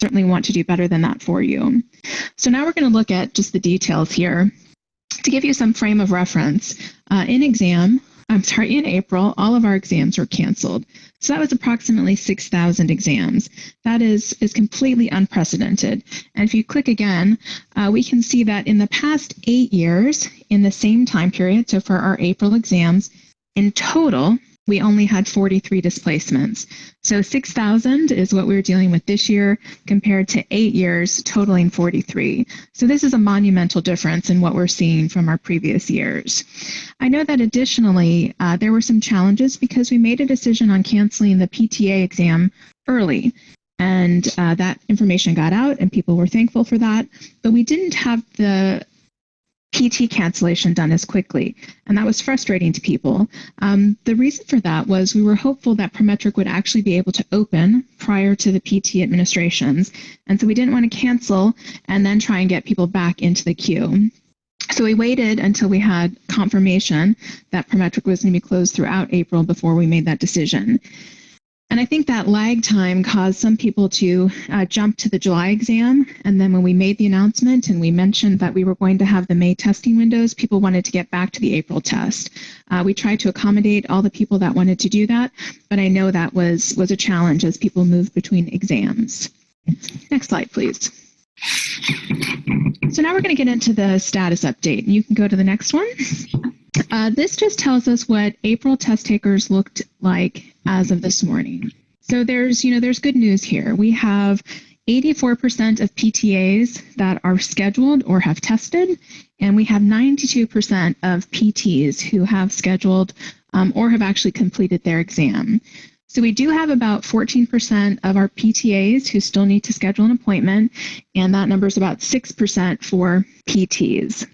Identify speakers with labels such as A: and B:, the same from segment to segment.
A: certainly want to do better than that for you. So now we're going to look at just the details here. To give you some frame of reference, in April, all of our exams were canceled. So that was approximately 6,000 exams. That is completely unprecedented. And if you click again, we can see that in the past 8 years, in the same time period, so for our April exams, in total, we only had 43 displacements. So 6,000 is what we were dealing with this year compared to 8 years totaling 43. So this is a monumental difference in what we're seeing from our previous years. I know that additionally, there were some challenges because we made a decision on canceling the PTA exam early. And that information got out and people were thankful for that. But we didn't have the PT cancellation done as quickly, and that was frustrating to people. The reason for that was we were hopeful that Prometric would actually be able to open prior to the PT administrations, and so we didn't want to cancel and then try and get people back into the queue. So we waited until we had confirmation that Prometric was going to be closed throughout April before we made that decision. And I think that lag time caused some people to jump to the July exam. And then when we made the announcement and we mentioned that we were going to have the May testing windows, people wanted to get back to the April test. We tried to accommodate all the people that wanted to do that, but I know that was a challenge as people moved between exams. Next slide, please. So now we're going to get into the status update. You can go to the next one. This just tells us what April test takers looked like as of this morning. So there's good news here. We have 84% of PTAs that are scheduled or have tested, and we have 92% of PTs who have scheduled or have actually completed their exam. So we do have about 14% of our PTAs who still need to schedule an appointment, and that number is about 6% for PTs.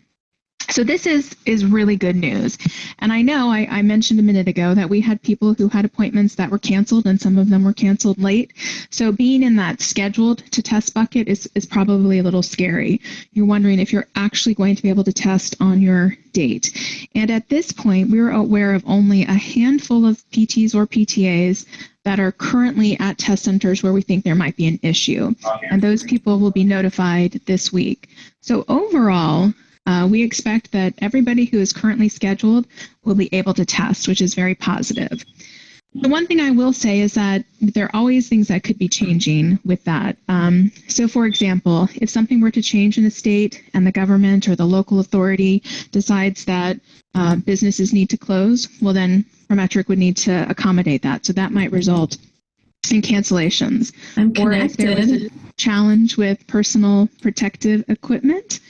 A: So this is really good news. And I know I mentioned a minute ago that we had people who had appointments that were canceled and some of them were canceled late. So being in that scheduled to test bucket is probably a little scary. You're wondering if you're actually going to be able to test on your date. And at this point, we're aware of only a handful of PTs or PTAs that are currently at test centers where we think there might be an issue. And those people will be notified this week. So overall, we expect that everybody who is currently scheduled will be able to test, which is very positive. The one thing I will say is that there are always things that could be changing with that. So for example, if something were to change in the state and the government or the local authority decides that businesses need to close, well then Prometric would need to accommodate that. So that might result in cancellations.
B: I'm connected.
A: Or if there was a challenge with personal protective equipment.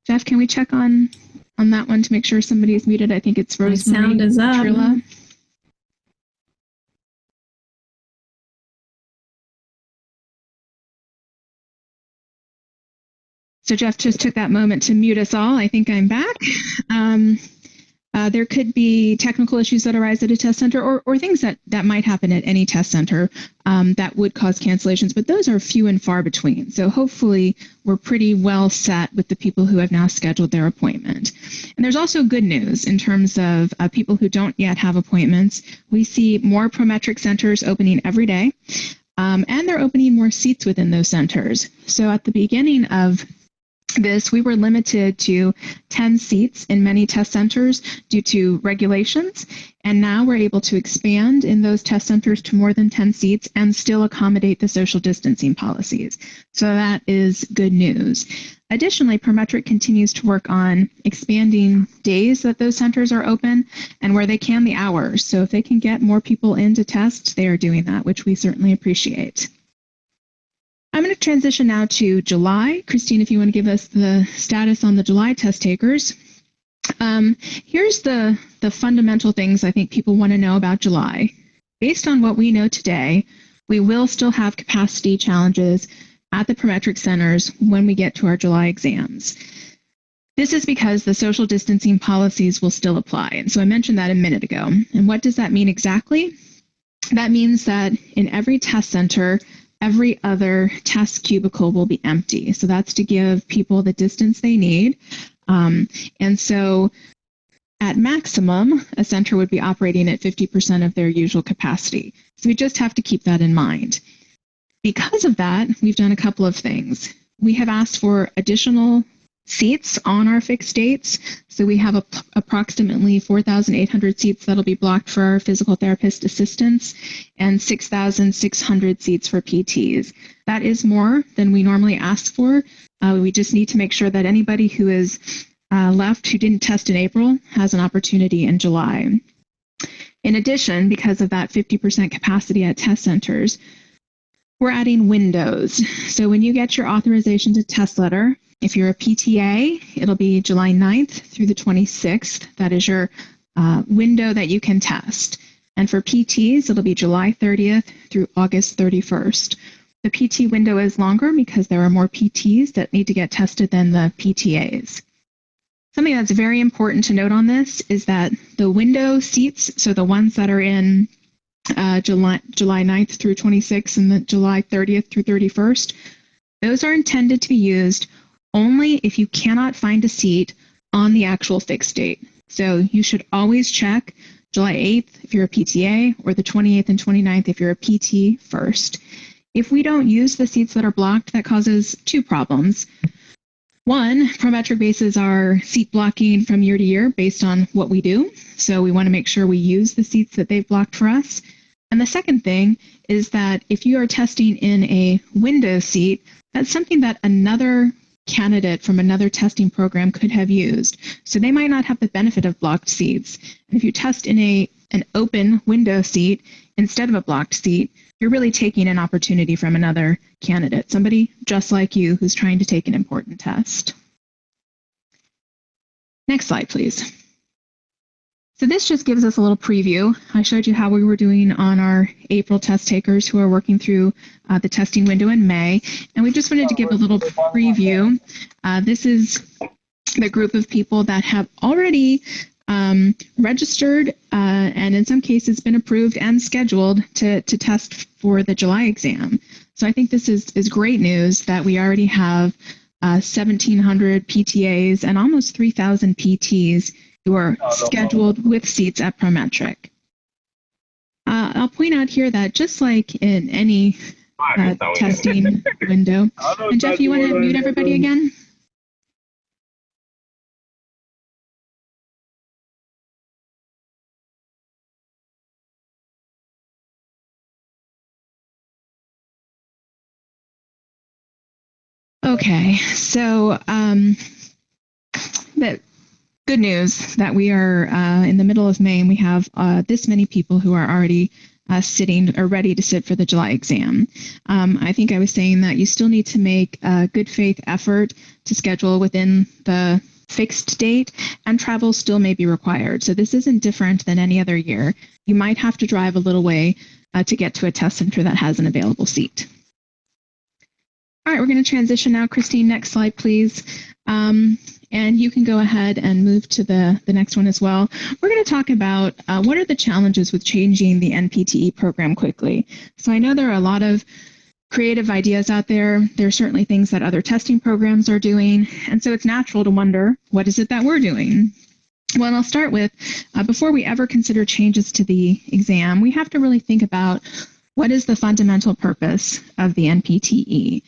A: Jeff, can we check on that one to make sure somebody is muted? I think it's Rosemary.
B: My sound is up.
A: Trilla. So Jeff just took that moment to mute us all. I think I'm back. There could be technical issues that arise at a test center or things that might happen at any test center that would cause cancellations, but those are few and far between. So hopefully we're pretty well set with the people who have now scheduled their appointment. And there's also good news in terms of people who don't yet have appointments. We see more Prometric centers opening every day, and they're opening more seats within those centers. So at the beginning of this, we were limited to 10 seats in many test centers due to regulations, and now we're able to expand in those test centers to more than 10 seats and still accommodate the social distancing policies. So that is good news. Additionally, Prometric continues to work on expanding days that those centers are open and where they can the hours. So if they can get more people in to test, they are doing that, which we certainly appreciate. I'm going to transition now to July. Christine, if you want to give us the status on the July test takers. Here's the fundamental things I think people want to know about July. Based on what we know today, we will still have capacity challenges at the Prometric centers when we get to our July exams. This is because the social distancing policies will still apply. And so I mentioned that a minute ago. And what does that mean exactly? That means that in every test center, every other test cubicle will be empty. So that's to give people the distance they need. And so at maximum, a center would be operating at 50% of their usual capacity. So we just have to keep that in mind. Because of that, we've done a couple of things. We have asked for additional seats on our fixed dates. So we have approximately 4,800 seats that'll be blocked for our physical therapist assistants and 6,600 seats for PTs. That is more than we normally ask for. We just need to make sure that anybody who is left who didn't test in April has an opportunity in July. In addition, because of that 50% capacity at test centers, we're adding windows. So when you get your authorization to test letter, if you're a PTA, it'll be July 9th through the 26th. That is your window that you can test. And for PTs, it'll be July 30th through August 31st. The PT window is longer because there are more PTs that need to get tested than the PTAs. Something that's very important to note on this is that the window seats, so the ones that are in July 9th through 26th and the July 30th through 31st, those are intended to be used only if you cannot find a seat on the actual fixed date. So you should always check July 8th if you're a PTA or the 28th and 29th if you're a PT first. If we don't use the seats that are blocked, that causes two problems. One, prometric bases are seat blocking from year to year based on what we do. So we want to make sure we use the seats that they've blocked for us. And the second thing is that if you are testing in a window seat, that's something that another candidate from another testing program could have used. So they might not have the benefit of blocked seats. And if you test in an open window seat instead of a blocked seat, you're really taking an opportunity from another candidate, somebody just like you who's trying to take an important test. Next slide, please. So this just gives us a little preview. I showed you how we were doing on our April test takers who are working through the testing window in May. And we just wanted to give a little preview. This is the group of people that have already registered and in some cases been approved and scheduled to test for the July exam. So I think this is great news that we already have 1,700 PTAs and almost 3,000 PTs who are scheduled with seats at Prometric. I'll point out here that just like in any testing window, and Jeff, you want to mute everybody again? Okay, so the good news that we are in the middle of May and we have this many people who are already sitting or ready to sit for the July exam. I think I was saying that you still need to make a good faith effort to schedule within the fixed date, and travel still may be required. So this isn't different than any other year. You might have to drive a little way to get to a test center that has an available seat. All right, we're going to transition now. Christine, next slide, please. And you can go ahead and move to the next one as well. We're going to talk about what are the challenges with changing the NPTE program quickly. So I know there are a lot of creative ideas out there. There are certainly things that other testing programs are doing. And so it's natural to wonder, what is it that we're doing? Well, I'll start with, before we ever consider changes to the exam, we have to really think about what is the fundamental purpose of the NPTE.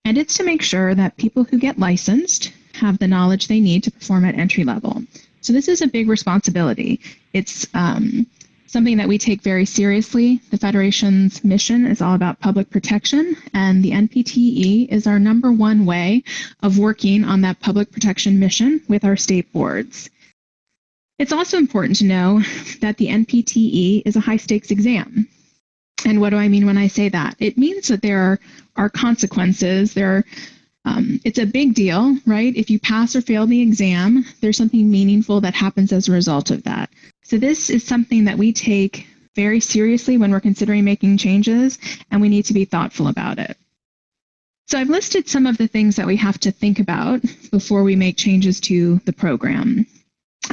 A: And it's to make sure that people who get licensed have the knowledge they need to perform at entry level. So this is a big responsibility. It's something that we take very seriously. The Federation's mission is all about public protection, and the NPTE is our #1 way of working on that public protection mission with our state boards. It's also important to know that the NPTE is a high-stakes exam. And what do I mean when I say that? It means that there are consequences. It's a big deal, right? If you pass or fail the exam, there's something meaningful that happens as a result of that. So this is something that we take very seriously when we're considering making changes, and we need to be thoughtful about it. So I've listed some of the things that we have to think about before we make changes to the program.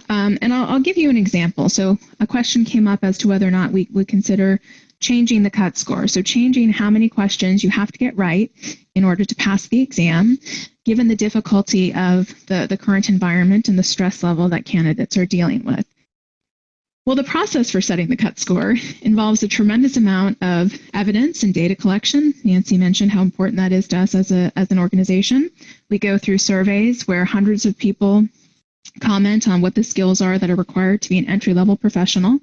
A: And I'll give you an example. So a question came up as to whether or not we would consider changing the cut score. So changing how many questions you have to get right in order to pass the exam, given the difficulty of the current environment and the stress level that candidates are dealing with. Well, the process for setting the CUT score involves a tremendous amount of evidence and data collection. Nancy mentioned how important that is to us as an organization. We go through surveys where hundreds of people comment on what the skills are that are required to be an entry-level professional.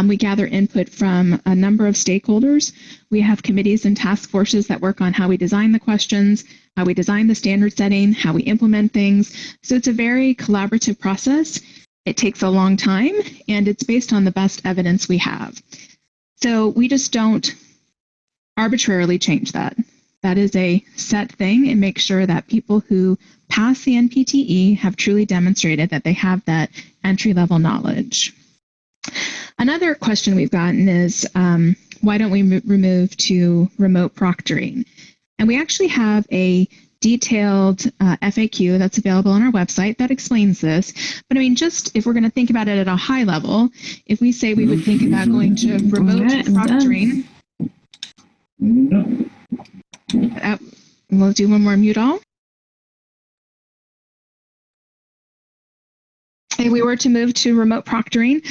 A: We gather input from a number of stakeholders. We have committees and task forces that work on how we design the questions, how we design the standard setting, how we implement things. So it's a very collaborative process. It takes a long time, and it's based on the best evidence we have. So we just don't arbitrarily change that. That is a set thing, and make sure that people who pass the NPTAE have truly demonstrated that they have that entry-level knowledge. Another question we've gotten is, why don't we remove to remote proctoring? And we actually have a detailed FAQ that's available on our website that explains this. But I mean, just if we're going to think about it at a high level, if we say we would think about going to remote proctoring, we'll do one more mute all. If we were to move to remote proctoring,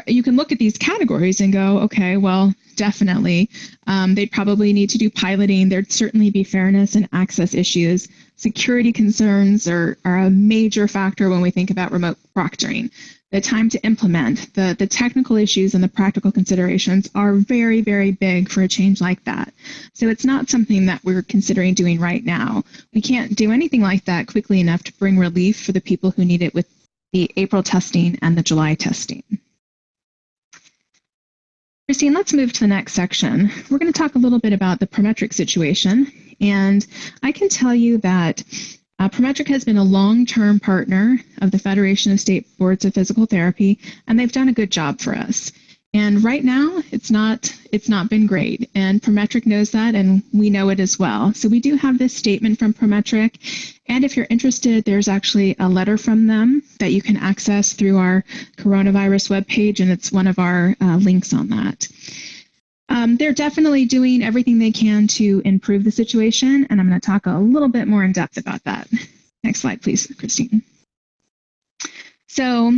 A: you can look at these categories and go, okay, well, definitely. They'd probably need to do piloting. There'd certainly be fairness and access issues. Security concerns are a major factor when we think about remote proctoring. The time to implement, the technical issues and the practical considerations are very, very big for a change like that. So it's not something that we're considering doing right now. We can't do anything like that quickly enough to bring relief for the people who need it with the April testing and the July testing. Christine, let's move to the next section. We're going to talk a little bit about the Prometric situation. And I can tell you that Prometric has been a long-term partner of the Federation of State Boards of Physical Therapy, and they've done a good job for us. And right now, it's not been great, and Prometric knows that, and we know it as well. So we do have this statement from Prometric, and if you're interested, there's actually a letter from them that you can access through our coronavirus webpage, and it's one of our links on that. They're definitely doing everything they can to improve the situation, and I'm going to talk a little bit more in depth about that. Next slide, please, Christine. So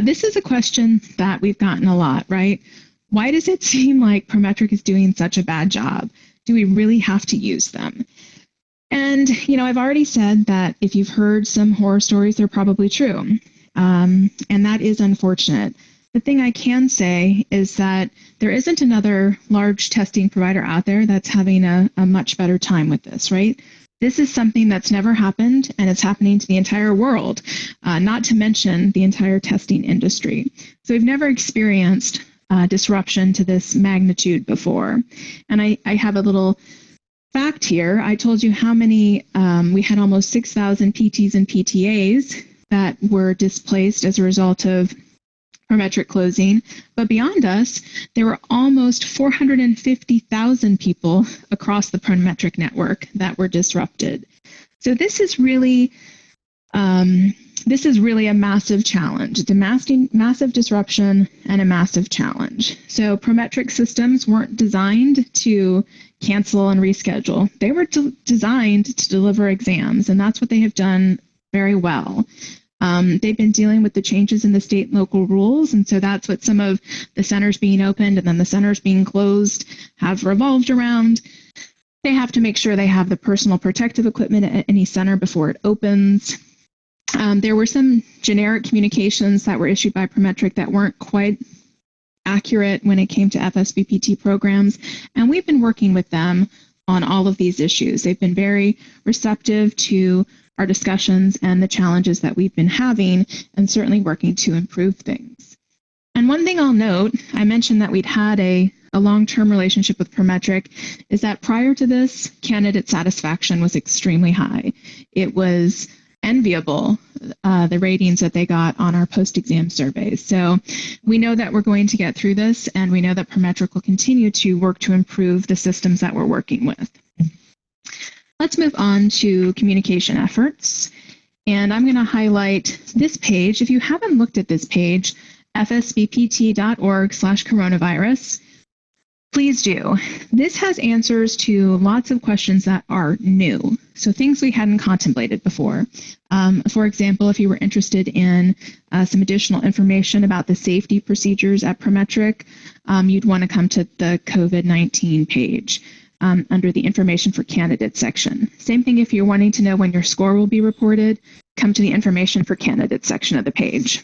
A: this is a question that we've gotten a lot, right? Why does it seem like Prometric is doing such a bad job? Do we really have to use them? And, you know, I've already said that if you've heard some horror stories, they're probably true. And that is unfortunate. The thing I can say is that there isn't another large testing provider out there that's having a much better time with this, right? This is something that's never happened, and it's happening to the entire world, not to mention the entire testing industry. So we've never experienced disruption to this magnitude before. And I have a little fact here. I told you how many, we had almost 6,000 PTs and PTAs that were displaced as a result of Prometric closing, but beyond us, there were almost 450,000 people across the Prometric network that were disrupted. So this is really a massive challenge. It's a massive disruption and a massive challenge. So Prometric systems weren't designed to cancel and reschedule. They were designed to deliver exams, and that's what they have done very well. They've been dealing with the changes in the state and local rules, and so that's what some of the centers being opened and then the centers being closed have revolved around. They have to make sure they have the personal protective equipment at any center before it opens. There were some generic communications that were issued by Prometric that weren't quite accurate when it came to FSBPT programs, and we've been working with them on all of these issues. They've been very receptive to our discussions and the challenges that we've been having, and certainly working to improve things. And one thing I'll note, I mentioned that we'd had a long-term relationship with Prometric, is that prior to this, candidate satisfaction was extremely high. It was enviable, the ratings that they got on our post-exam surveys. So we know that we're going to get through this, and we know that Prometric will continue to work to improve the systems that we're working with. Let's move on to communication efforts. And I'm going to highlight this page. If you haven't looked at this page, fsbpt.org/coronavirus, Please do. This has answers to lots of questions that are new, so things we hadn't contemplated before. For example, if you were interested in some additional information about the safety procedures at Prometric, you'd want to come to the COVID-19 page under the information for candidates section. Same thing if you're wanting to know when your score will be reported, come to the information for candidates section of the page.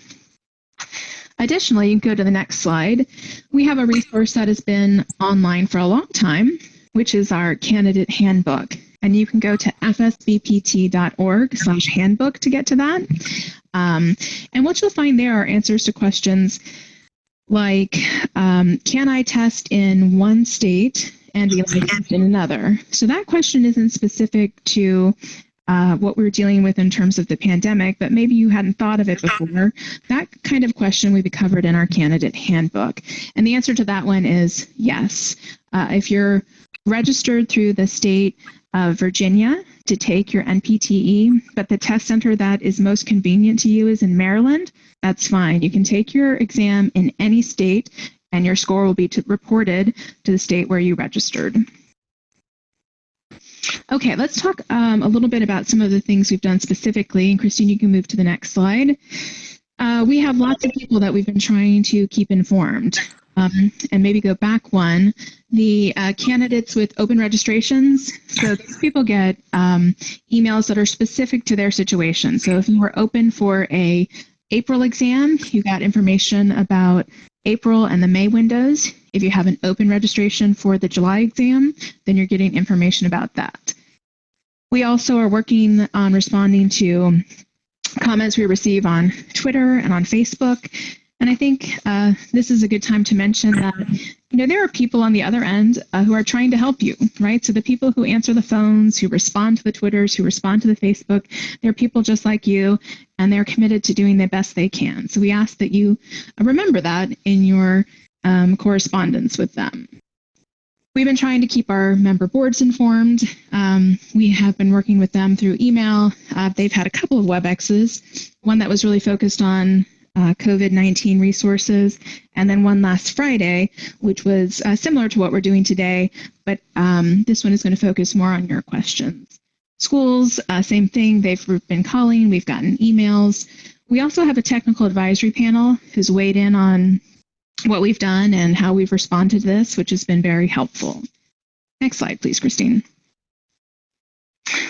A: Additionally, you can go to the next slide. We have a resource that has been online for a long time, which is our candidate handbook. And you can go to fsbpt.org/handbook to get to that. And what you'll find there are answers to questions like, can I test in one state and be licensed in another? So that question isn't specific to what we're dealing with in terms of the pandemic, but maybe you hadn't thought of it before. That kind of question will be covered in our candidate handbook. And the answer to that one is yes. If you're registered through the state of Virginia to take your NPTAE, but the test center that is most convenient to you is in Maryland, that's fine. You can take your exam in any state and your score will be reported to the state where you registered. Okay, let's talk a little bit about some of the things we've done specifically. And Christine, you can move to the next slide. We have lots of people that we've been trying to keep informed. And maybe go back one, the candidates with open registrations. So these people get emails that are specific to their situation. So if you were open for a April exam, you got information about April and the May windows. If you have an open registration for the July exam, then you're getting information about that. We also are working on responding to comments we receive on Twitter and on Facebook. And I think this is a good time to mention that, there are people on the other end who are trying to help you, right? So the people who answer the phones, who respond to the Twitters, who respond to the Facebook, they're people just like you, and they're committed to doing the best they can. So we ask that you remember that in your correspondence with them. We've been trying to keep our member boards informed. We have been working with them through email. They've had a couple of WebExes, one that was really focused on COVID-19 resources, and then one last Friday, which was similar to what we're doing today, but this one is going to focus more on your questions. Schools, same thing, they've been calling, we've gotten emails. We also have a technical advisory panel who's weighed in on what we've done and how we've responded to this, which has been very helpful. Next slide, please, Christine.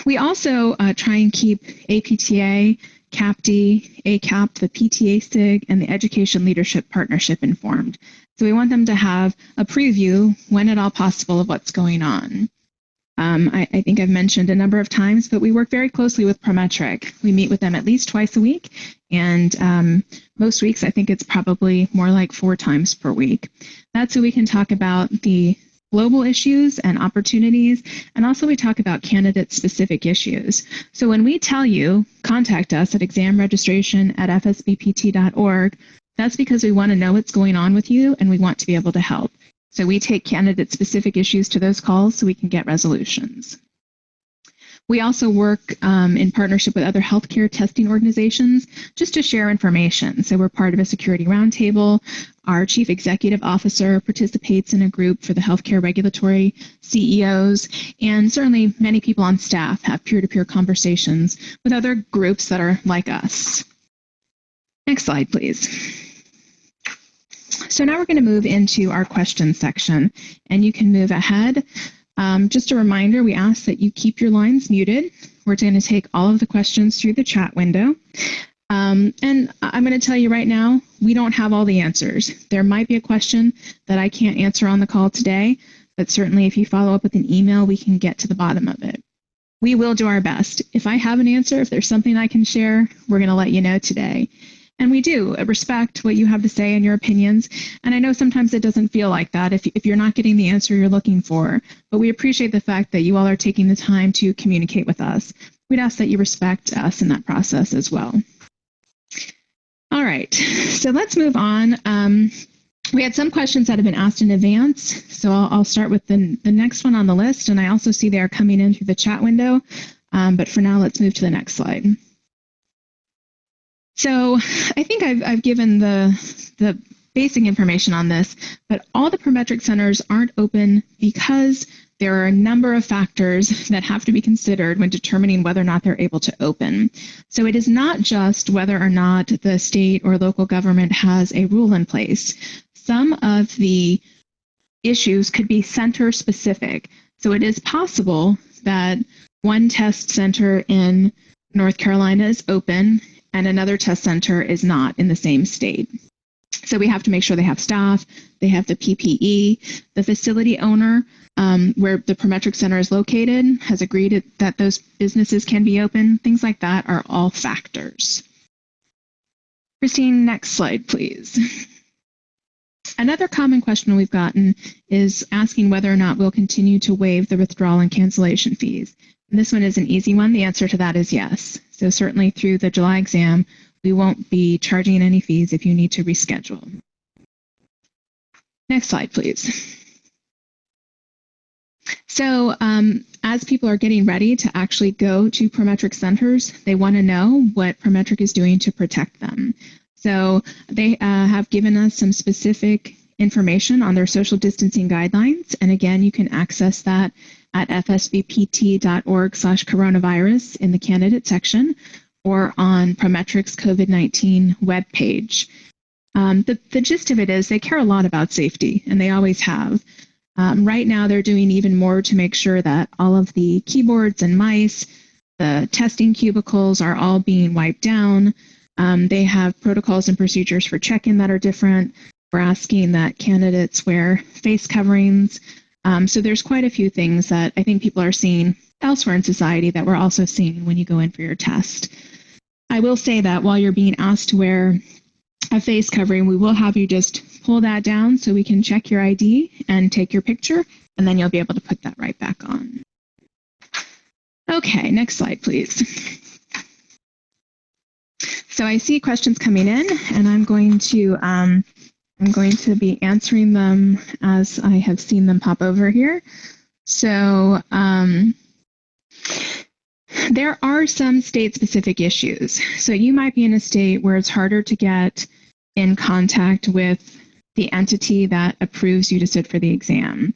A: We also try and keep APTA, CAPD, ACAP, the PTA SIG, and the Education Leadership Partnership informed. So we want them to have a preview, when at all possible, of what's going on. I think I've mentioned a number of times, but we work very closely with Prometric. We meet with them at least twice a week, and most weeks I think it's probably more like 4 times per week. That's so we can talk about the global issues and opportunities, and also we talk about candidate-specific issues. So when we tell you, contact us at examregistration@fsbpt.org, that's because we want to know what's going on with you and we want to be able to help. So we take candidate-specific issues to those calls so we can get resolutions. We also work in partnership with other healthcare testing organizations just to share information. So we're part of a security roundtable. Our chief executive officer participates in a group for the healthcare regulatory CEOs, and certainly many people on staff have peer-to-peer conversations with other groups that are like us. Next slide, please. So now we're going to move into our questions section, and you can move ahead. Just a reminder, we ask that you keep your lines muted. We're going to take all of the questions through the chat window. And I'm going to tell you right now, we don't have all the answers. There might be a question that I can't answer on the call today, but certainly if you follow up with an email, we can get to the bottom of it. We will do our best. If I have an answer, if there's something I can share, we're going to let you know today. And we do respect what you have to say and your opinions. And I know sometimes it doesn't feel like that if you're not getting the answer you're looking for, but we appreciate the fact that you all are taking the time to communicate with us. We'd ask that you respect us in that process as well. All right, so let's move on. We had some questions that have been asked in advance, so I'll start with the next one on the list, and I also see they are coming in through the chat window, but for now, let's move to the next slide. So I think I've given the basic information on this, but all the Prometric centers aren't open because there are a number of factors that have to be considered when determining whether or not they're able to open. So it is not just whether or not the state or local government has a rule in place. Some of the issues could be center specific. So it is possible that one test center in North Carolina is open and another test center is not in the same state. So we have to make sure they have staff, they have the PPE, the facility owner where the Prometric Center is located has agreed that those businesses can be open. Things like that are all factors. Christine, next slide, please. Another common question we've gotten is asking whether or not we'll continue to waive the withdrawal and cancellation fees. And this one is an easy one. The answer to that is yes. So certainly through the July exam, we won't be charging any fees if you need to reschedule. Next slide, please. So as people are getting ready to actually go to Prometric centers, they want to know what Prometric is doing to protect them. So they have given us some specific information on their social distancing guidelines. And again, you can access that at fsbpt.org/coronavirus in the candidate section or on Prometric's COVID-19 webpage. The gist of it is they care a lot about safety, and they always have. Right now, they're doing even more to make sure that all of the keyboards and mice, the testing cubicles are all being wiped down. They have protocols and procedures for check-in that are different. We're asking that candidates wear face coverings. So there's quite a few things that I think people are seeing elsewhere in society that we're also seeing when you go in for your test. I will say that while you're being asked to wear a face covering, we will have you just pull that down so we can check your ID and take your picture, and then you'll be able to put that right back on. Okay, next slide, please. So I see questions coming in, and I'm going to be answering them as I have seen them pop over here. So there are some state-specific issues. So you might be in a state where it's harder to get in contact with the entity that approves you to sit for the exam.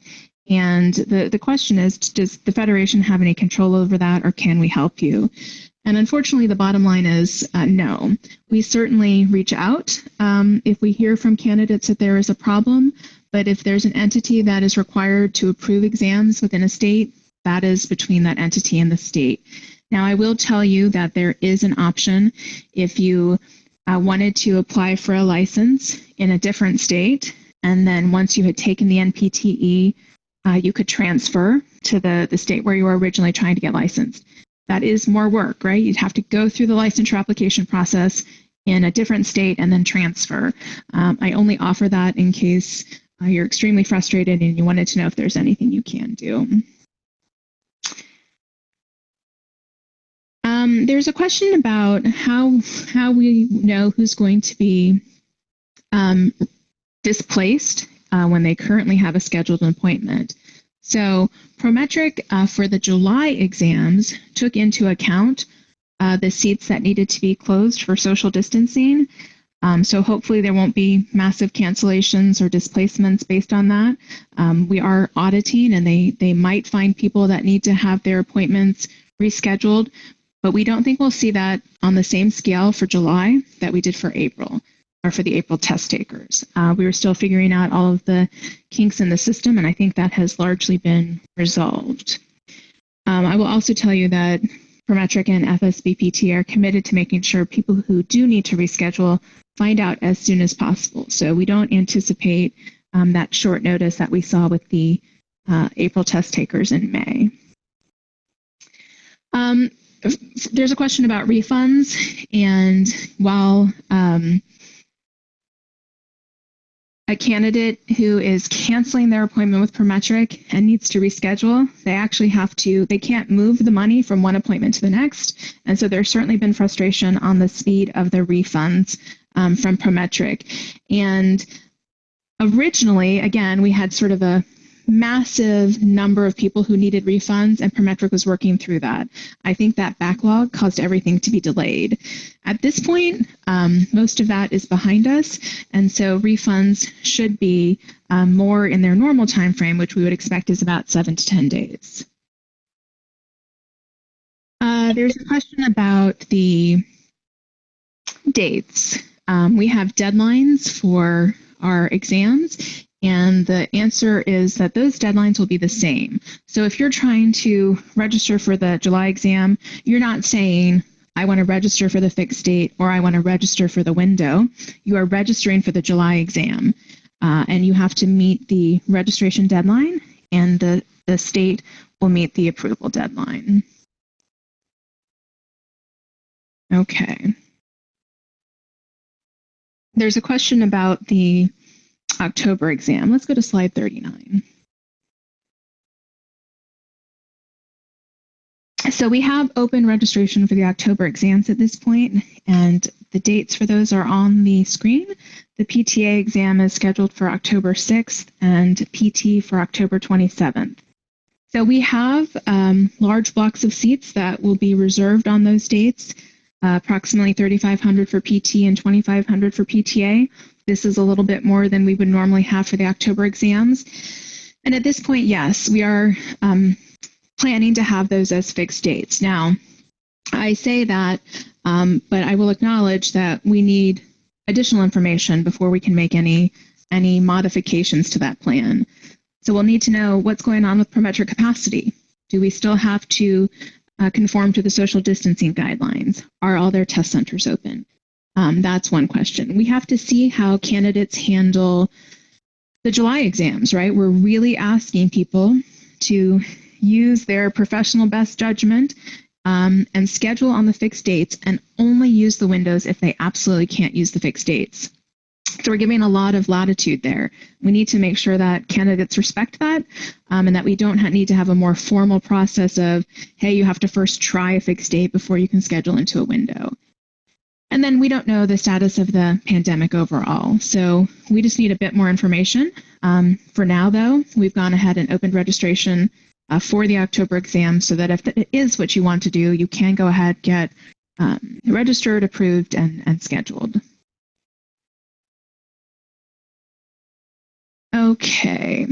A: And the question is, does the Federation have any control over that, or can we help you? And unfortunately, the bottom line is no. We certainly reach out if we hear from candidates that there is a problem, but if there's an entity that is required to approve exams within a state, that is between that entity and the state. Now, I will tell you that there is an option if you wanted to apply for a license in a different state, and then once you had taken the NPTAE, you could transfer to the state where you were originally trying to get licensed. That is more work, right? You'd have to go through the licensure application process in a different state and then transfer. I only offer that in case you're extremely frustrated and you wanted to know if there's anything you can do. There's a question about how we know who's going to be displaced when they currently have a scheduled appointment. So Prometric for the July exams took into account the seats that needed to be closed for social distancing. So hopefully there won't be massive cancellations or displacements based on that. We are auditing, and they might find people that need to have their appointments rescheduled, but we don't think we'll see that on the same scale for July that we did for April, or for the April test takers. We were still figuring out all of the kinks in the system, and I think that has largely been resolved. I will also tell you that Prometric and FSBPT are committed to making sure people who do need to reschedule find out as soon as possible. So we don't anticipate that short notice that we saw with the April test takers in May. There's a question about refunds, and while a candidate who is canceling their appointment with Prometric and needs to reschedule, they actually they can't move the money from one appointment to the next. And so there's certainly been frustration on the speed of the refunds from Prometric. And originally, again, we had sort of a massive number of people who needed refunds, and Prometric was working through that. I think that backlog caused everything to be delayed. At this point, most of that is behind us, and so refunds should be more in their normal time frame, which we would expect is about 7 to 10 days. There's a question about the dates. We have deadlines for our exams, and the answer is that those deadlines will be the same. So if you're trying to register for the July exam, you're not saying, I want to register for the fixed date or I want to register for the window. You are registering for the July exam, and you have to meet the registration deadline, and the state will meet the approval deadline. Okay. There's a question about the October exam. Let's go to slide 39. So we have open registration for the October exams at this point, and the dates for those are on the screen. The PTA exam is scheduled for October 6th and PT for October 27th. So we have large blocks of seats that will be reserved on those dates, approximately 3,500 for PT and 2,500 for PTA. This is a little bit more than we would normally have for the October exams. And at this point, yes, we are planning to have those as fixed dates. Now, I say that, but I will acknowledge that we need additional information before we can make any modifications to that plan. So we'll need to know what's going on with Prometric capacity. Do we still have to conform to the social distancing guidelines? Are all their test centers open? That's one question. We have to see how candidates handle the July exams, right? We're really asking people to use their professional best judgment and schedule on the fixed dates, and only use the windows if they absolutely can't use the fixed dates. So we're giving a lot of latitude there. We need to make sure that candidates respect that, and that we don't need to have a more formal process of, hey, you have to first try a fixed date before you can schedule into a window. And then we don't know the status of the pandemic overall. So we just need a bit more information. For now, though, we've gone ahead and opened registration for the October exam, so that if it is what you want to do, you can go ahead, get registered, approved, and scheduled. Okay.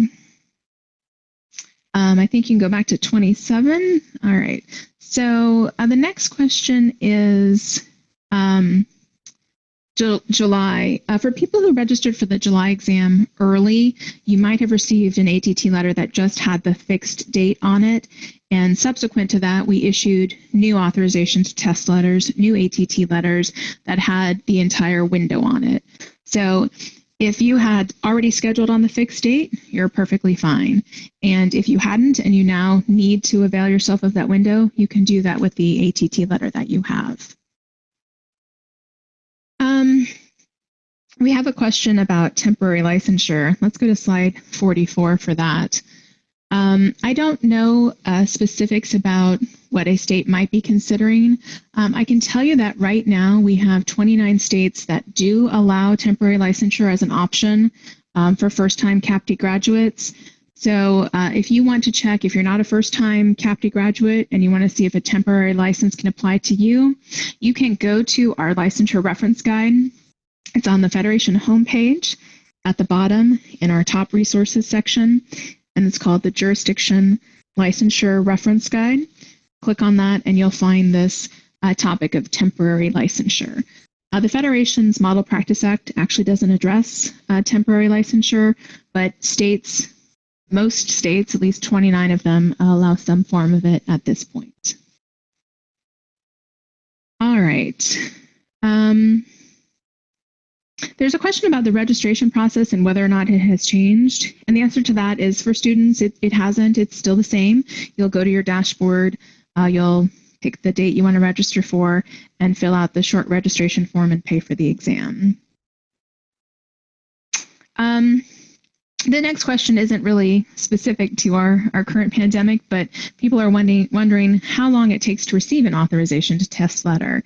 A: I think you can go back to 27. All right. So the next question is July. For people who registered for the July exam early, you might have received an ATT letter that just had the fixed date on it. And subsequent to that, we issued new authorization to test letters, new ATT letters that had the entire window on it. So if you had already scheduled on the fixed date, you're perfectly fine. And if you hadn't and you now need to avail yourself of that window, you can do that with the ATT letter that you have. We have a question about temporary licensure. Let's go to slide 44 for that. I don't know specifics about what a state might be considering. I can tell you that right now we have 29 states that do allow temporary licensure as an option for first-time CAPTE graduates. So if you want to check, if you're not a first-time CAPTE graduate and you want to see if a temporary license can apply to you, you can go to our licensure reference guide. It's on the Federation homepage at the bottom in our top resources section, and it's called the Jurisdiction Licensure Reference Guide. Click on that and you'll find this topic of temporary licensure. The Federation's Model Practice Act actually doesn't address temporary licensure, but most states, at least 29 of them, allow some form of it at this point. All right. There's a question about the registration process and whether or not it has changed. And the answer to that is, for students, it hasn't. It's still the same. You'll go to your dashboard, you'll pick the date you want to register for, and fill out the short registration form and pay for the exam. The next question isn't really specific to our current pandemic, but people are wondering how long it takes to receive an authorization to test letter.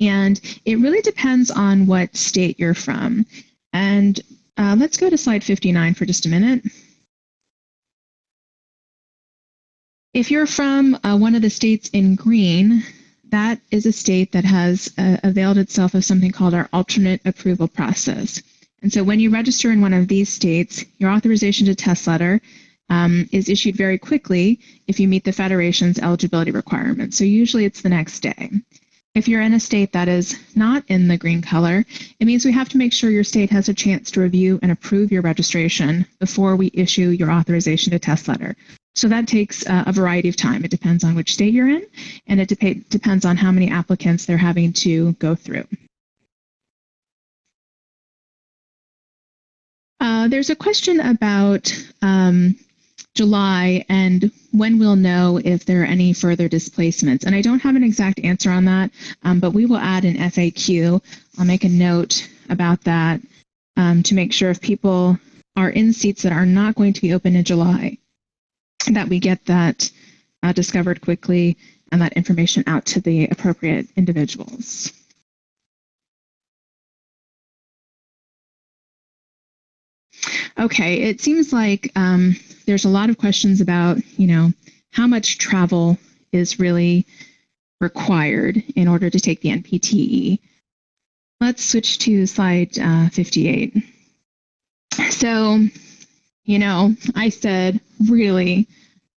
A: And it really depends on what state you're from. And let's go to slide 59 for just a minute. If you're from one of the states in green, that is a state that has availed itself of something called our alternate approval process. And so when you register in one of these states, your authorization to test letter is issued very quickly if you meet the Federation's eligibility requirements. So usually it's the next day. If you're in a state that is not in the green color, it means we have to make sure your state has a chance to review and approve your registration before we issue your authorization to test letter. So that takes a variety of time. It depends on which state you're in, and it depends on how many applicants they're having to go through. There's a question about July and when we'll know if there are any further displacements. And I don't have an exact answer on that, but we will add an FAQ. I'll make a note about that to make sure if people are in seats that are not going to be open in July, that we get that discovered quickly and that information out to the appropriate individuals. Okay, it seems like there's a lot of questions about, how much travel is really required in order to take the NPTAE. Let's switch to slide 58. So, I said, really,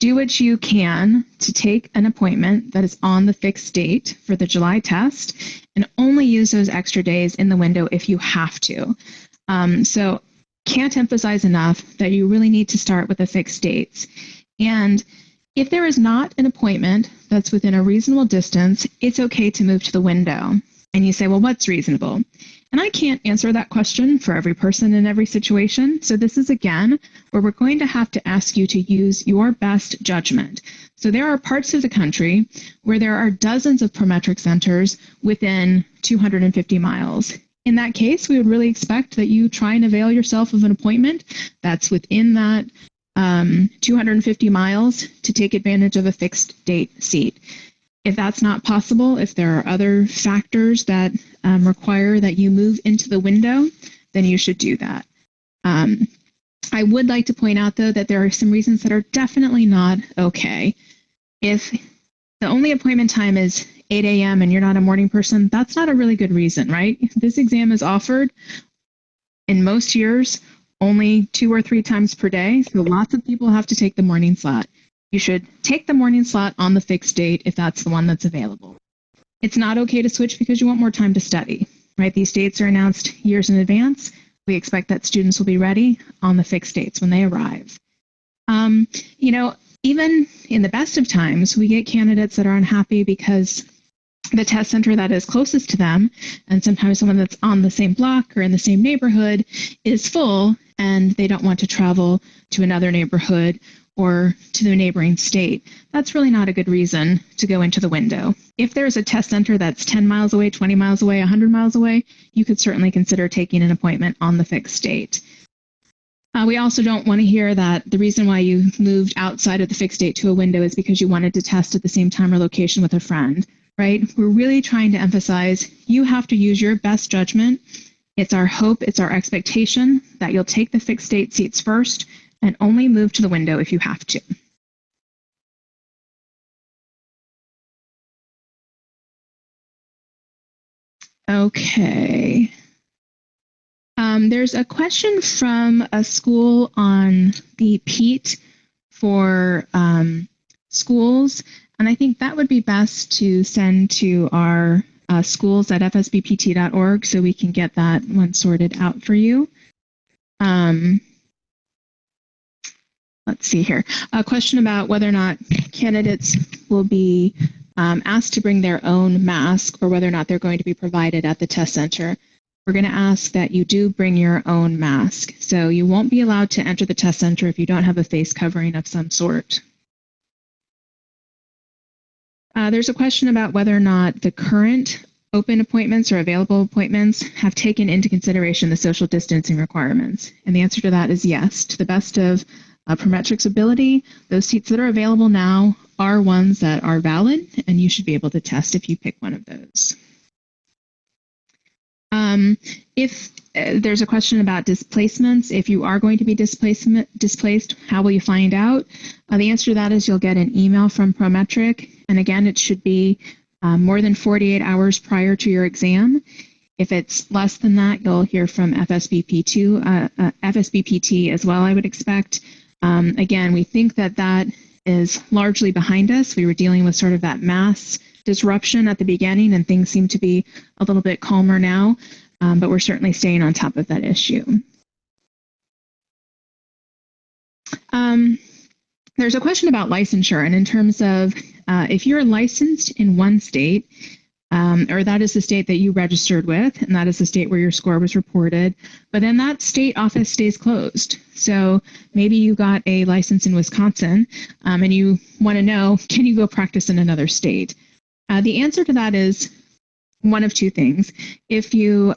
A: do what you can to take an appointment that is on the fixed date for the July test and only use those extra days in the window if you have to. So can't emphasize enough that you really need to start with the fixed dates. And if there is not an appointment that's within a reasonable distance, it's okay to move to the window. And you say, well, what's reasonable? And I can't answer that question for every person in every situation. So this is, again, where we're going to have to ask you to use your best judgment. So there are parts of the country where there are dozens of prometric centers within 250 miles. In that case, we would really expect that you try and avail yourself of an appointment that's within that 250 miles to take advantage of a fixed date seat. If that's not possible, if there are other factors that require that you move into the window, then you should do that. I would like to point out, though, that there are some reasons that are definitely not okay. If the only appointment time is 8 a.m. and you're not a morning person, that's not a really good reason, right? This exam is offered in most years only 2 or 3 times per day, so lots of people have to take the morning slot. You should take the morning slot on the fixed date if that's the one that's available. It's not okay to switch because you want more time to study, right? These dates are announced years in advance. We expect that students will be ready on the fixed dates when they arrive. Even in the best of times, we get candidates that are unhappy because the test center that is closest to them, and sometimes someone that's on the same block or in the same neighborhood, is full and they don't want to travel to another neighborhood or to the neighboring state. That's really not a good reason to go into the window. If there's a test center that's 10 miles away, 20 miles away, 100 miles away, you could certainly consider taking an appointment on the fixed date. We also don't want to hear that the reason why you moved outside of the fixed date to a window is because you wanted to test at the same time or location with a friend, right? We're really trying to emphasize you have to use your best judgment. It's our hope, it's our expectation that you'll take the fixed date seats first and only move to the window if you have to. Okay. There's a question from a school on the PEAT for schools, and I think that would be best to send to our schools at fsbpt.org so we can get that one sorted out for you. Let's see here. A question about whether or not candidates will be asked to bring their own mask or whether or not they're going to be provided at the test center. We're going to ask that you do bring your own mask. So you won't be allowed to enter the test center if you don't have a face covering of some sort. There's a question about whether or not the current open appointments or available appointments have taken into consideration the social distancing requirements. And the answer to that is yes. To the best of Prometric's ability, those seats that are available now are ones that are valid, and you should be able to test if you pick one of those. If there's a question about displacements, if you are going to be displaced, how will you find out? The answer to that is you'll get an email from Prometric. And again, it should be more than 48 hours prior to your exam. If it's less than that, you'll hear from FSBPT as well, I would expect. Again, we think that that is largely behind us. We were dealing with sort of that mass disruption at the beginning, and things seem to be a little bit calmer now, but we're certainly staying on top of that issue. There's a question about licensure, and in terms of if you're licensed in one state, or that is the state that you registered with, and that is the state where your score was reported, but then that state office stays closed. So maybe you got a license in Wisconsin, and you want to know, can you go practice in another state? The answer to that is one of two things. If you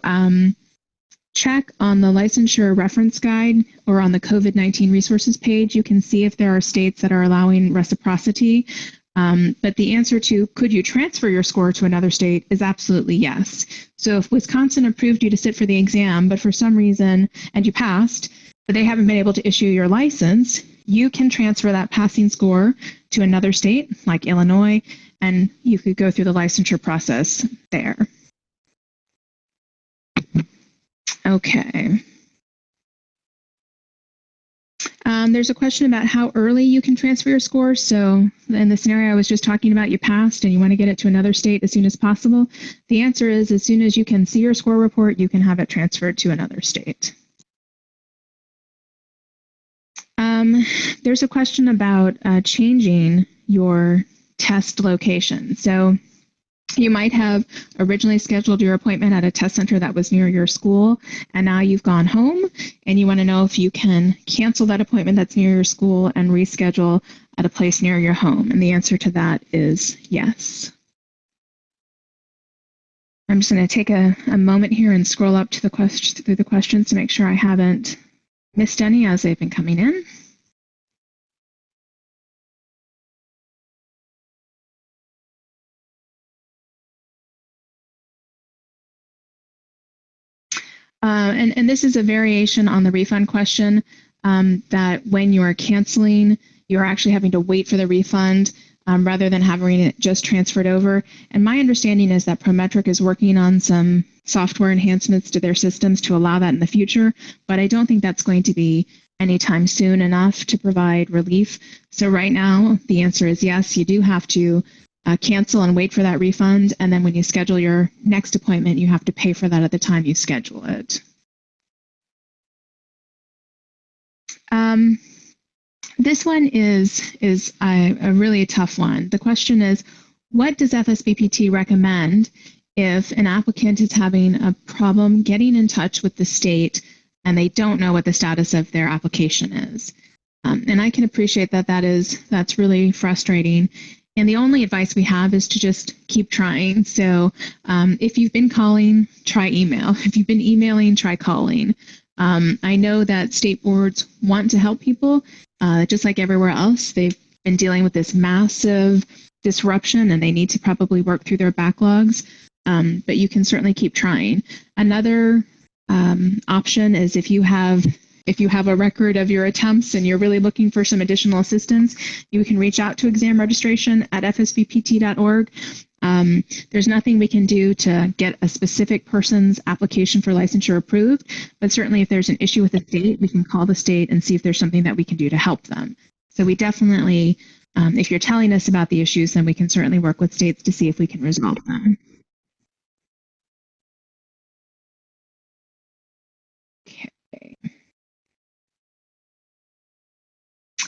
A: check on the licensure reference guide or on the COVID-19 resources page, you can see if there are states that are allowing reciprocity. But the answer to could you transfer your score to another state is absolutely yes. So if Wisconsin approved you to sit for the exam, but for some reason, and you passed, but they haven't been able to issue your license, you can transfer that passing score to another state like Illinois, and you could go through the licensure process there. Okay. There's a question about how early you can transfer your score. So in the scenario I was just talking about, you passed and you want to get it to another state as soon as possible. The answer is as soon as you can see your score report, you can have it transferred to another state. There's a question about changing your test location. So you might have originally scheduled your appointment at a test center that was near your school, and now you've gone home, and you want to know if you can cancel that appointment that's near your school and reschedule at a place near your home. And the answer to that is yes. I'm just going to take a moment here and scroll up to through the questions to make sure I haven't missed any as they've been coming in. And this is a variation on the refund question, that when you are canceling, you're actually having to wait for the refund rather than having it just transferred over. And my understanding is that Prometric is working on some software enhancements to their systems to allow that in the future, but I don't think that's going to be anytime soon enough to provide relief. So right now, the answer is yes, you do have to cancel and wait for that refund. And then when you schedule your next appointment, you have to pay for that at the time you schedule it. This one is a really tough one. The question is, what does FSBPT recommend if an applicant is having a problem getting in touch with the state and they don't know what the status of their application is? And I can appreciate that that's really frustrating. And the only advice we have is to just keep trying. So if you've been calling, try email. If you've been emailing, try calling. I know that state boards want to help people, just like everywhere else. They've been dealing with this massive disruption and they need to probably work through their backlogs, but you can certainly keep trying. Another option is if you have a record of your attempts and you're really looking for some additional assistance, you can reach out to exam registration at fsbpt.org. There's nothing we can do to get a specific person's application for licensure approved, but certainly if there's an issue with the state, we can call the state and see if there's something that we can do to help them. So we definitely, if you're telling us about the issues, then we can certainly work with states to see if we can resolve them. Okay.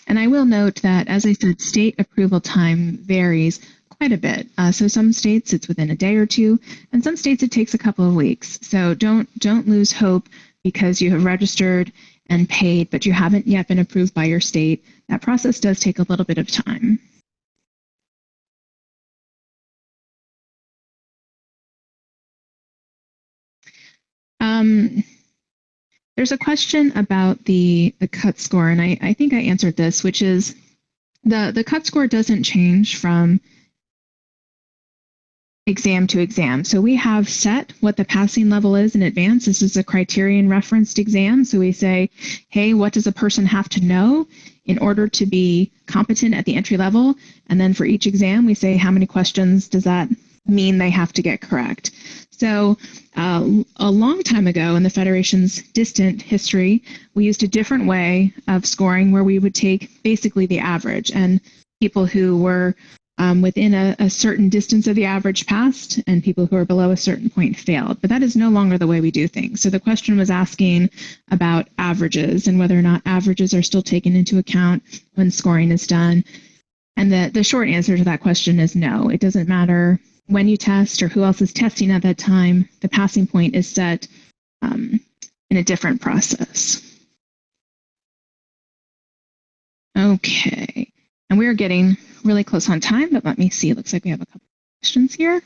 A: And I will note that, as I said, state approval time varies quite a bit. So some states it's within a day or two, and some states it takes a couple of weeks. So don't lose hope because you have registered and paid, but you haven't yet been approved by your state. That process does take a little bit of time. There's a question about the cut score, and I think I answered this, which is the cut score doesn't change from exam to exam. So we have set what the passing level is in advance. This is a criterion referenced exam. So we say, hey, what does a person have to know in order to be competent at the entry level? And then for each exam, we say, how many questions does that mean they have to get correct? So a long time ago in the Federation's distant history, we used a different way of scoring where we would take basically the average, and people who were within a certain distance of the average passed, and people who are below a certain point failed. But that is no longer the way we do things. So the question was asking about averages and whether or not averages are still taken into account when scoring is done. And the short answer to that question is no. It doesn't matter when you test or who else is testing at that time. The passing point is set in a different process. Okay. And we're getting really close on time, but let me see. It looks like we have a couple of questions here.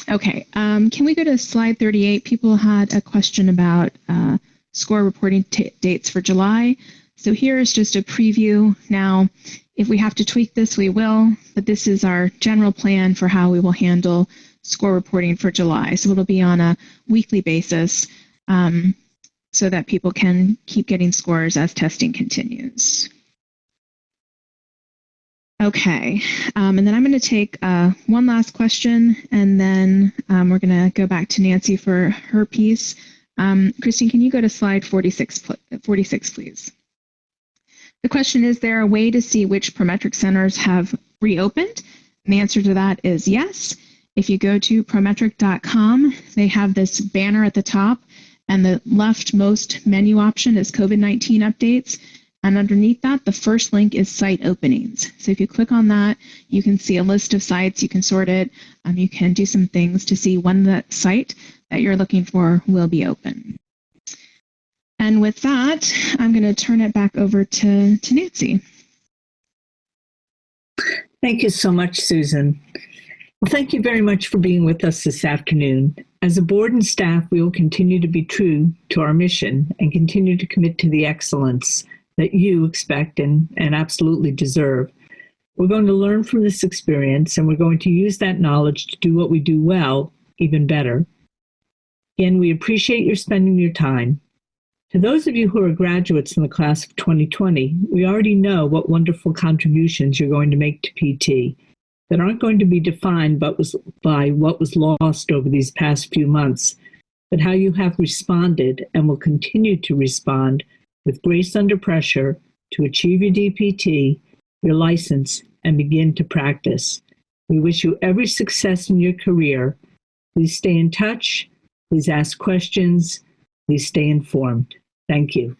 A: Okay, can we go to slide 38? People had a question about score reporting dates for July. So here is just a preview. Now, if we have to tweak this, we will, but this is our general plan for how we will handle score reporting for July. So it'll be on a weekly basis. So that people can keep getting scores as testing continues. Okay, and then I'm going to take one last question, and then we're going to go back to Nancy for her piece. Christine, can you go to slide 46, please? The question is there a way to see which Prometric centers have reopened? And the answer to that is yes. If you go to prometric.com, they have this banner at the top, and the leftmost menu option is COVID-19 updates. And underneath that, the first link is site openings. So if you click on that, you can see a list of sites. You can sort it. You can do some things to see when the site that you're looking for will be open. And with that, I'm going to turn it back over to Nancy.
B: Thank you so much, Susan. Well, thank you very much for being with us this afternoon. As a board and staff, we will continue to be true to our mission and continue to commit to the excellence that you expect and absolutely deserve. We're going to learn from this experience, and we're going to use that knowledge to do what we do well, even better. Again, we appreciate your spending your time. To those of you who are graduates in the class of 2020, we already know what wonderful contributions you're going to make to PT that aren't going to be defined by what was lost over these past few months, but how you have responded and will continue to respond with grace under pressure to achieve your DPT, your license, and begin to practice. We wish you every success in your career. Please stay in touch. Please ask questions. Please stay informed. Thank you.